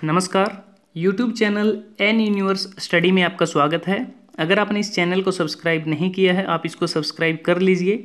नमस्कार। YouTube channel N Universe Study में आपका स्वागत है। अगर आपने इस चैनल को सब्सक्राइब नहीं किया है, आप इसको सब्सक्राइब कर लीजिए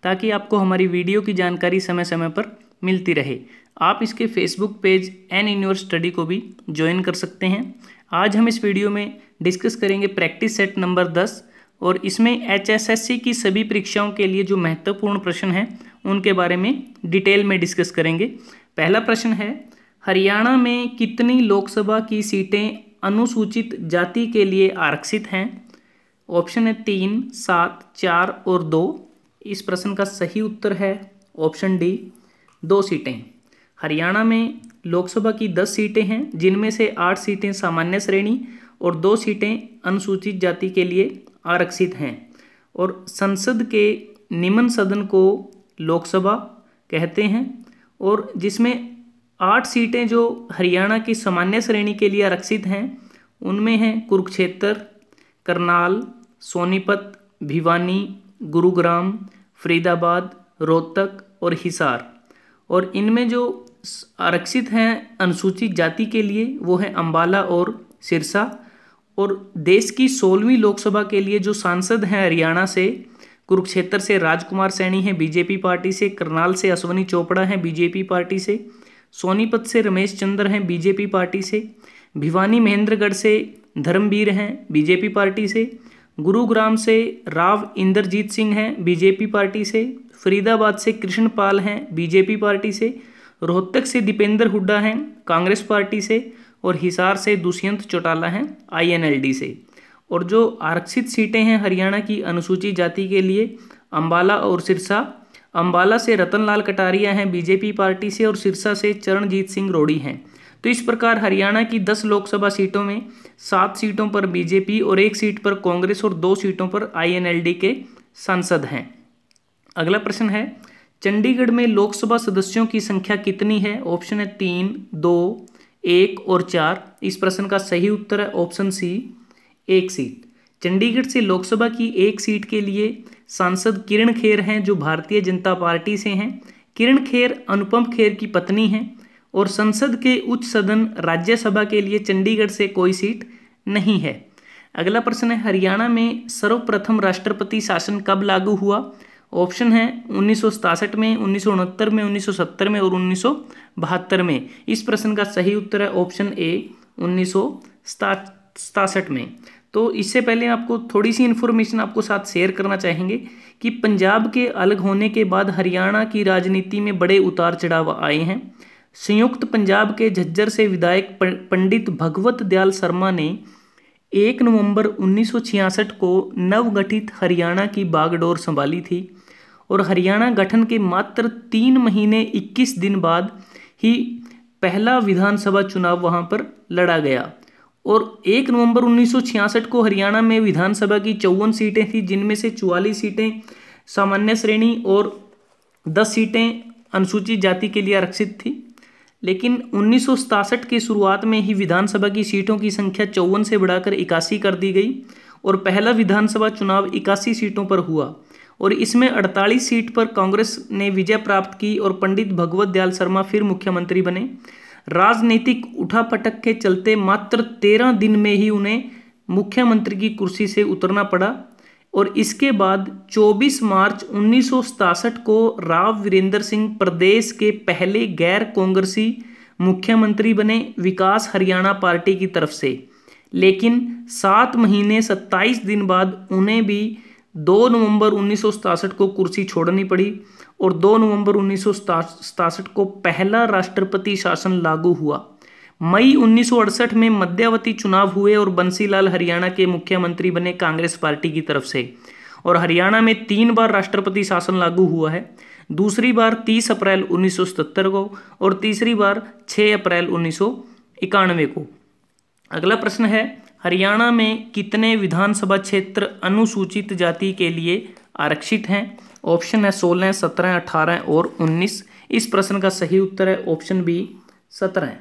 ताकि आपको हमारी वीडियो की जानकारी समय समय पर मिलती रहे। आप इसके Facebook page N Universe Study को भी ज्वाइन कर सकते हैं। आज हम इस वीडियो में डिस्कस करेंगे प्रैक्टिस सेट नंबर 10 और इसमें HSSC की सभी परीक्षाओं के लिए जो महत्वपूर्ण प्रश्न हैं उनके बारे में डिटेल में डिस्कस करेंगे। पहला प्रश्न है, हरियाणा में कितनी लोकसभा की सीटें अनुसूचित जाति के लिए आरक्षित हैं? ऑप्शन है 3, 7, 4 और 2। इस प्रश्न का सही उत्तर है ऑप्शन डी, 2 सीटें। हरियाणा में लोकसभा की 10 सीटें हैं, जिनमें से 8 सीटें सामान्य श्रेणी और 2 सीटें अनुसूचित जाति के लिए आरक्षित हैं। और संसद के निम्न सदन को लोकसभा कहते हैं और जिसमें 8 सीटें जो हरियाणा की सामान्य श्रेणी के लिए आरक्षित हैं उनमें हैं कुरुक्षेत्र, करनाल, सोनीपत, भिवानी, गुरुग्राम, फरीदाबाद, रोहतक और हिसार। और इनमें जो आरक्षित हैं अनुसूचित जाति के लिए वो है अंबाला और सिरसा। और देश की 16वीं लोकसभा के लिए जो सांसद हैं हरियाणा से, कुरुक्षेत्र से राजकुमार सैनी हैं बीजेपी पार्टी से, करनाल से अश्वनी चोपड़ा हैं बीजेपी पार्टी से, सोनीपत से रमेश चंद्र हैं बीजेपी पार्टी से, भिवानी महेंद्रगढ़ से धर्मवीर हैं बीजेपी पार्टी से, गुरुग्राम से राव इंद्रजीत सिंह हैं बीजेपी पार्टी से, फरीदाबाद से कृष्णपाल हैं बीजेपी पार्टी से, रोहतक से दीपेंद्र हुड्डा हैं कांग्रेस पार्टी से और हिसार से दुष्यंत चौटाला हैं INLD से। और जो आरक्षित सीटें हैं हरियाणा की अनुसूचित जाति के लिए, अंबाला और सिरसा। अंबाला से रतनलाल कटारिया हैं बीजेपी पार्टी से और सिरसा से चरणजीत सिंह रोड़ी हैं। तो इस प्रकार हरियाणा की 10 लोकसभा सीटों में 7 सीटों पर बीजेपी और 1 सीट पर कांग्रेस और 2 सीटों पर INLD के सांसद हैं। अगला प्रश्न है, चंडीगढ़ में लोकसभा सदस्यों की संख्या कितनी है? ऑप्शन है 3, 2, 1 और 4। इस प्रश्न का सही उत्तर है ऑप्शन सी, 1 सीट। चंडीगढ़ से लोकसभा की 1 सीट के लिए सांसद किरण खेर हैं जो भारतीय जनता पार्टी से हैं। किरण खेर अनुपम खेर की पत्नी हैं और संसद के उच्च सदन राज्यसभा के लिए चंडीगढ़ से कोई सीट नहीं है। अगला प्रश्न है, हरियाणा में सर्वप्रथम राष्ट्रपति शासन कब लागू हुआ? ऑप्शन है 1967 में, 1969 में, 1970 में और 1972 में। इस प्रश्न का सही उत्तर है ऑप्शन ए, 1967 में। तो इससे पहले आपको थोड़ी सी इन्फॉर्मेशन आपको साथ शेयर करना चाहेंगे कि पंजाब के अलग होने के बाद हरियाणा की राजनीति में बड़े उतार चढ़ाव आए हैं। संयुक्त पंजाब के झज्जर से विधायक पंडित भगवत दयाल शर्मा ने 1 नवंबर 1966 को नवगठित हरियाणा की बागडोर संभाली थी और हरियाणा गठन के मात्र 3 महीने 21 दिन बाद ही पहला विधानसभा चुनाव वहां पर लड़ा गया। और 1 नवंबर 1966 को हरियाणा में विधानसभा की 54 सीटें थी, जिनमें से 44 सीटें सामान्य श्रेणी और 10 सीटें अनुसूचित जाति के लिए आरक्षित थी। लेकिन 1967 के शुरुआत में ही विधानसभा की सीटों की संख्या 54 से बढ़ाकर 81 कर दी गई और पहला विधानसभा चुनाव 81 सीटों पर हुआ और इसमें 48 सीट पर कांग्रेस ने विजय प्राप्त की और पंडित भगवत दयाल शर्मा फिर मुख्यमंत्री बने। राजनीतिक उठापटक के चलते मात्र 13 दिन में ही उन्हें मुख्यमंत्री की कुर्सी से उतरना पड़ा और इसके बाद 24 मार्च 1967 को राव वीरेंद्र सिंह प्रदेश के पहले गैर कांग्रेसी मुख्यमंत्री बने विकास हरियाणा पार्टी की तरफ से। लेकिन 7 महीने 27 दिन बाद उन्हें भी 2 नवंबर 1967 को कुर्सी छोड़नी पड़ी और 2 नवंबर 1967 को पहला राष्ट्रपति शासन लागू हुआ। मई 1968 में मध्यावधि चुनाव हुए और बंसीलाल हरियाणा के मुख्यमंत्री बने कांग्रेस पार्टी की तरफ से। और हरियाणा में 3 बार राष्ट्रपति शासन लागू हुआ है। दूसरी बार 30 अप्रैल 1977 को और तीसरी बार 6 अप्रैल 1991 को। अगला प्रश्न है, हरियाणा में कितने विधानसभा क्षेत्र अनुसूचित जाति के लिए आरक्षित हैं? ऑप्शन है 16, 17, 18 और 19। इस प्रश्न का सही उत्तर है ऑप्शन बी, 17।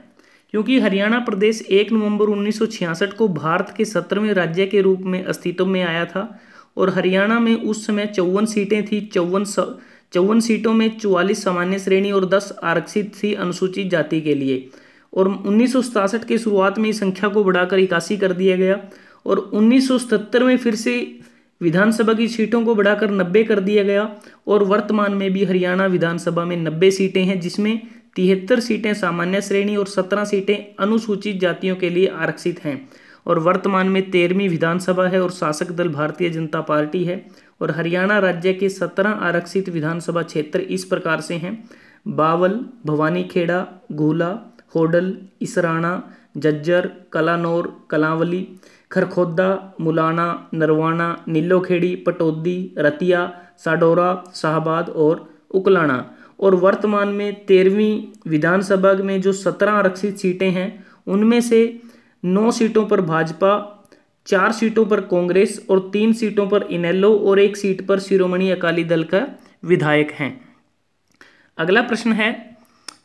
क्योंकि हरियाणा प्रदेश 1 नवंबर 1966 को भारत के 17वें राज्य के रूप में अस्तित्व में आया था और हरियाणा में उस समय 54 सीटें थी। 54 सीटों में 44 सामान्य श्रेणी और 10 आरक्षित थी अनुसूचित जाति के लिए। और 1967 के शुरुआत में इस संख्या को बढ़ाकर 81 कर दिया गया और 1977 में फिर से विधानसभा की सीटों को बढ़ाकर 90 कर दिया गया और वर्तमान में भी हरियाणा विधानसभा में 90 सीटें हैं, जिसमें 73 सीटें सामान्य श्रेणी और 17 सीटें अनुसूचित जातियों के लिए आरक्षित हैं। और वर्तमान में 13वीं विधानसभा है और शासक दल भारतीय जनता पार्टी है। और हरियाणा राज्य के 17 आरक्षित विधानसभा क्षेत्र इस प्रकार से हैं: बावल, भवानीखेड़ा, घूला, होडल, इसराना, जज्जर, कलानौर, कलांवली, खरखोदा, मुलाना, नरवाना, नीलोखेड़ी, पटौदी, रतिया, साडोरा, शाहबाद और उकलाना। और वर्तमान में 13वीं विधानसभा में जो 17 आरक्षित सीटें हैं उनमें से 9 सीटों पर भाजपा, 4 सीटों पर कांग्रेस और 3 सीटों पर इनेलो और 1 सीट पर शिरोमणि अकाली दल का विधायक हैं। अगला प्रश्न है,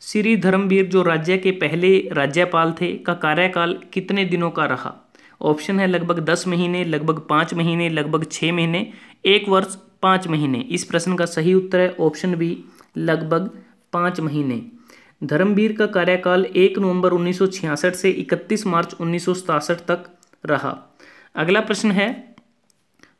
श्री धर्मवीर जो राज्य के पहले राज्यपाल थे का कार्यकाल कितने दिनों का रहा? ऑप्शन है लगभग 10 महीने, लगभग 5 महीने, लगभग 6 महीने, 1 वर्ष, 5 महीने। इस प्रश्न का सही उत्तर है ऑप्शन बी, लगभग 5 महीने। धर्मवीर का कार्यकाल 1 नवंबर 1966 से 31 मार्च 1967 तक रहा। अगला प्रश्न है,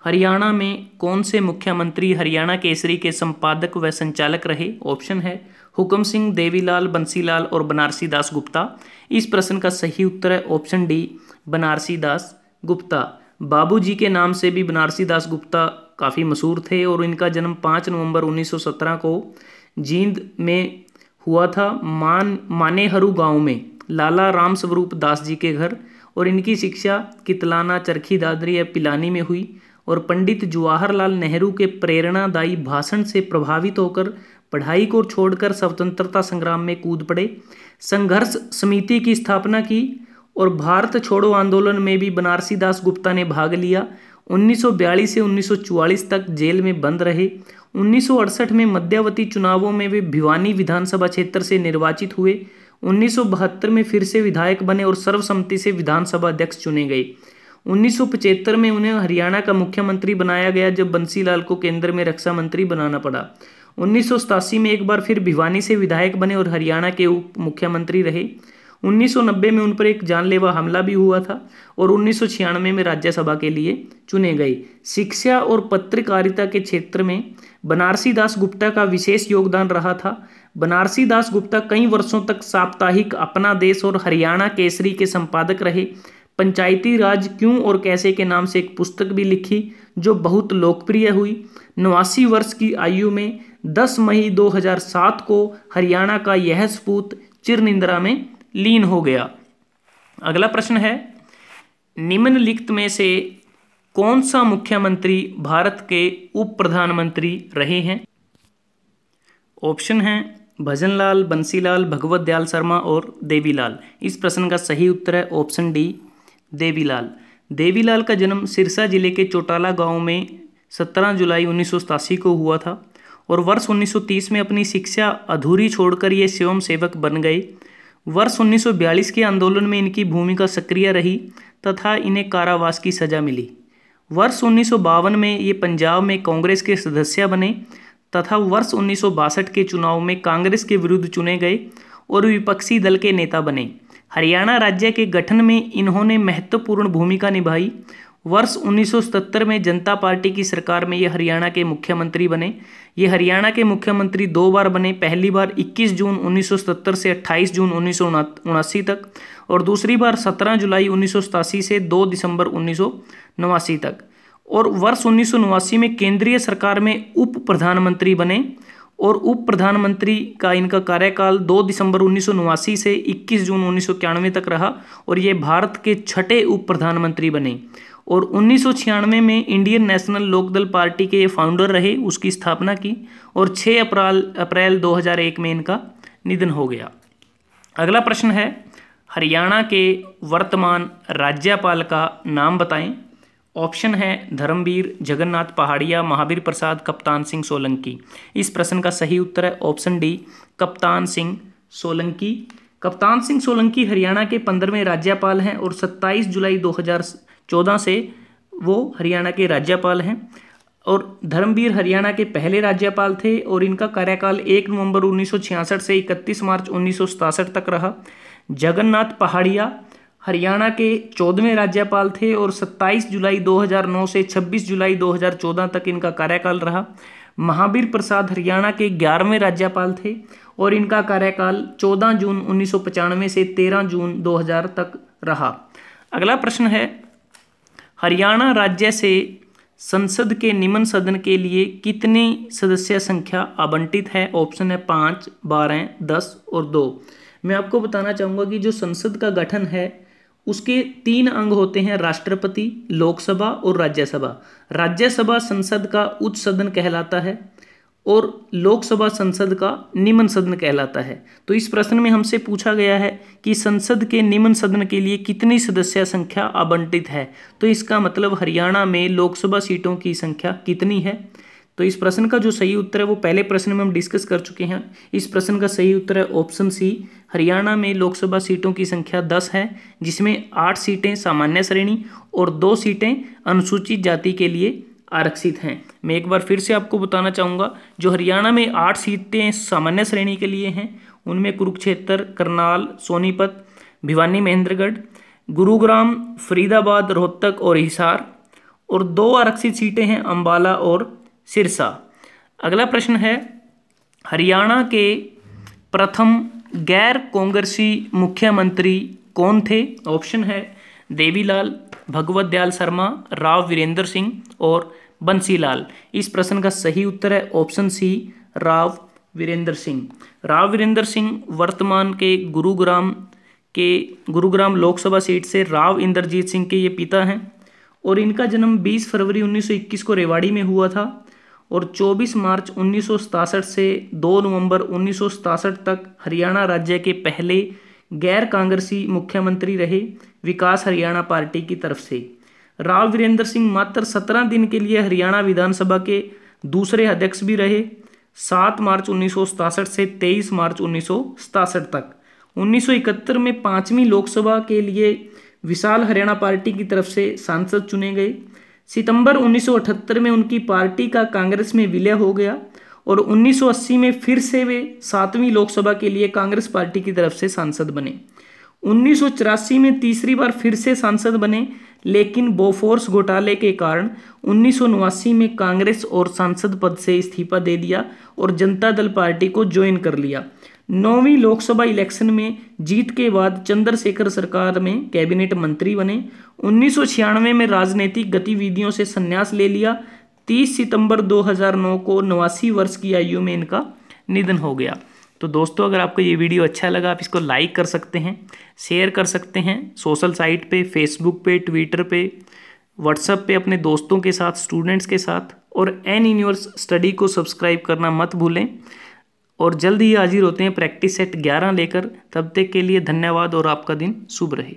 हरियाणा में कौन से मुख्यमंत्री हरियाणा केसरी के संपादक व संचालक रहे? ऑप्शन है हुक्म सिंह, देवीलाल, बंसीलाल और बनारसी दास गुप्ता। इस प्रश्न का सही उत्तर है ऑप्शन डी, बनारसी दास गुप्ता। बाबूजी के नाम से भी बनारसी दास गुप्ता काफ़ी मशहूर थे और इनका जन्म 5 नवंबर 1917 को जींद में हुआ था, मानेहरू गांव में लाला राम स्वरूप दास जी के घर। और इनकी शिक्षा कितलाना, चरखी दादरी या पिलानी में हुई और पंडित जवाहरलाल नेहरू के प्रेरणादायी भाषण से प्रभावित होकर पढ़ाई को छोड़कर स्वतंत्रता संग्राम में कूद पड़े। संघर्ष समिति की स्थापना की और भारत छोड़ो आंदोलन में भी बनारसी दास गुप्ता ने भाग लिया। 1942 से 1944 तक जेल में बंद रहे। 1968 में मध्यावधि चुनावों में वे भिवानी विधानसभा क्षेत्र से निर्वाचित हुए। 1972 में फिर से विधायक बने और सर्वसम्मति से विधानसभा अध्यक्ष चुने गए। 1975 में उन्हें हरियाणा का मुख्यमंत्री बनाया गया जब बंसीलाल को केंद्र में रक्षा मंत्री बनाना पड़ा। 1987 में एक बार फिर भिवानी से विधायक बने और हरियाणा के उप मुख्यमंत्री रहे। 1990 में उन पर एक जानलेवा हमला भी हुआ था और 1996 में राज्यसभा के लिए चुने गए। शिक्षा और पत्रकारिता के क्षेत्र में बनारसी दास गुप्ता का विशेष योगदान रहा था। बनारसी दास गुप्ता कई वर्षों तक साप्ताहिक अपना देश और हरियाणा केसरी के संपादक रहे। पंचायती राज क्यों और कैसे के नाम से एक पुस्तक भी लिखी जो बहुत लोकप्रिय हुई। 89 वर्ष की आयु में 10 मई 2007 को हरियाणा का यह सपूत चिरनिंद्रा में लीन हो गया। अगला प्रश्न है, निम्नलिखित में से कौन सा मुख्यमंत्री भारत के उप प्रधानमंत्री रहे हैं? ऑप्शन है भजनलाल, बंसीलाल, भगवत दयाल शर्मा और देवीलाल। इस प्रश्न का सही उत्तर है ऑप्शन डी, देवीलाल। देवीलाल का जन्म सिरसा जिले के चौटाला गांव में 17 जुलाई 1987 को हुआ था और वर्ष 1930 में अपनी शिक्षा अधूरी छोड़कर ये स्वयं सेवक बन गए। वर्ष 1942 के आंदोलन में इनकी भूमिका सक्रिय रही तथा इन्हें कारावास की सजा मिली। वर्ष 1952 में ये पंजाब में कांग्रेस के सदस्य बने तथा वर्ष 1962 के चुनाव में कांग्रेस के विरुद्ध चुने गए और विपक्षी दल के नेता बने। हरियाणा राज्य के गठन में इन्होंने महत्वपूर्ण भूमिका निभाई। वर्ष 1977 में जनता पार्टी की सरकार में ये हरियाणा के मुख्यमंत्री बने। ये हरियाणा के मुख्यमंत्री 2 बार बने, पहली बार 21 जून 1977 से 28 जून 1979 तक और दूसरी बार 17 जुलाई 1987 से 2 दिसंबर 1989 तक। और वर्ष 1989 में केंद्रीय सरकार में उप प्रधानमंत्री बने और उप प्रधानमंत्री का इनका कार्यकाल 2 दिसंबर 1989 से 21 जून 1991 तक रहा और ये भारत के 6ठे उप प्रधानमंत्री बने। और 1996 में इंडियन नेशनल लोकदल पार्टी के ये फाउंडर रहे, उसकी स्थापना की और 6 अप्रैल 2001 में इनका निधन हो गया। अगला प्रश्न है, हरियाणा के वर्तमान राज्यपाल का नाम बताएं। ऑप्शन है धर्मवीर, जगन्नाथ पहाड़िया, महावीर प्रसाद, कप्तान सिंह सोलंकी। इस प्रश्न का सही उत्तर है ऑप्शन डी, कप्तान सिंह सोलंकी। कप्तान सिंह सोलंकी हरियाणा के 15वें राज्यपाल हैं और 27 जुलाई 2014 से वो हरियाणा के राज्यपाल हैं। और धर्मवीर हरियाणा के पहले राज्यपाल थे और इनका कार्यकाल 1 नवंबर 1966 से 31 मार्च 1967 तक रहा। जगन्नाथ पहाड़िया हरियाणा के 14वें राज्यपाल थे और 27 जुलाई 2009 से 26 जुलाई 2014 तक इनका कार्यकाल रहा। महावीर प्रसाद हरियाणा के 11वें राज्यपाल थे और इनका कार्यकाल 14 जून 1995 से 13 जून 2000 तक रहा। अगला प्रश्न है, हरियाणा राज्य से संसद के निम्न सदन के लिए कितनी सदस्य संख्या आवंटित है? ऑप्शन है 5, 12, 10 और 2। मैं आपको बताना चाहूँगा कि जो संसद का गठन है उसके 3 अंग होते हैं, राष्ट्रपति, लोकसभा और राज्यसभा। राज्यसभा संसद का उच्च सदन कहलाता है और लोकसभा संसद का निम्न सदन कहलाता है। तो इस प्रश्न में हमसे पूछा गया है कि संसद के निम्न सदन के लिए कितनी सदस्य संख्या आवंटित है, तो इसका मतलब हरियाणा में लोकसभा सीटों की संख्या कितनी है। तो इस प्रश्न का जो सही उत्तर है वो पहले प्रश्न में हम डिस्कस कर चुके हैं। इस प्रश्न का सही उत्तर है ऑप्शन सी, हरियाणा में लोकसभा सीटों की संख्या 10 है, जिसमें 8 सीटें सामान्य श्रेणी और 2 सीटें अनुसूचित जाति के लिए आरक्षित हैं। मैं एक बार फिर से आपको बताना चाहूँगा, जो हरियाणा में 8 सीटें सामान्य श्रेणी के लिए हैं उनमें कुरुक्षेत्र, करनाल, सोनीपत, भिवानी महेंद्रगढ़, गुरुग्राम, फरीदाबाद, रोहतक और हिसार, और 2 आरक्षित सीटें हैं अम्बाला और सिरसा। अगला प्रश्न है, हरियाणा के प्रथम गैर कांग्रेसी मुख्यमंत्री कौन थे? ऑप्शन है देवीलाल, भगवत दयाल शर्मा, राव वीरेंद्र सिंह और बंसीलाल। इस प्रश्न का सही उत्तर है ऑप्शन सी, राव वीरेंद्र सिंह। राव वीरेंद्र सिंह वर्तमान के गुरुग्राम लोकसभा सीट से राव इंद्रजीत सिंह के ये पिता हैं और इनका जन्म 20 फरवरी 1921 को रेवाड़ी में हुआ था और 24 मार्च 1967 से 2 नवंबर 1967 तक हरियाणा राज्य के पहले गैर कांग्रेसी मुख्यमंत्री रहे विकास हरियाणा पार्टी की तरफ से। राव वीरेंद्र सिंह मात्र 17 दिन के लिए हरियाणा विधानसभा के दूसरे अध्यक्ष भी रहे, 7 मार्च 1967 से 23 मार्च 1967 तक। 1971 में 5वीं लोकसभा के लिए विशाल हरियाणा पार्टी की तरफ से सांसद चुने गए। सितंबर 1978 में उनकी पार्टी का कांग्रेस में विलय हो गया और 1980 में फिर से वे 7वीं लोकसभा के लिए कांग्रेस पार्टी की तरफ से सांसद बने। 1984 में तीसरी बार फिर से सांसद बने, लेकिन बोफोर्स घोटाले के कारण 1989 में कांग्रेस और सांसद पद से इस्तीफा दे दिया और जनता दल पार्टी को ज्वाइन कर लिया। 9वीं लोकसभा इलेक्शन में जीत के बाद चंद्रशेखर सरकार में कैबिनेट मंत्री बने। 1996 में राजनीतिक गतिविधियों से संन्यास ले लिया। 30 सितंबर 2009 को 89 वर्ष की आयु में इनका निधन हो गया। तो दोस्तों, अगर आपको ये वीडियो अच्छा लगा आप इसको लाइक कर सकते हैं, शेयर कर सकते हैं सोशल साइट पे, फेसबुक पे, ट्विटर पे, व्हाट्सएप पे अपने दोस्तों के साथ, स्टूडेंट्स के साथ, और एन यूनिवर्स स्टडी को सब्सक्राइब करना मत भूलें। और जल्द ही हाजिर होते हैं प्रैक्टिस सेट 11 लेकर। तब तक के लिए धन्यवाद और आपका दिन शुभ रहे।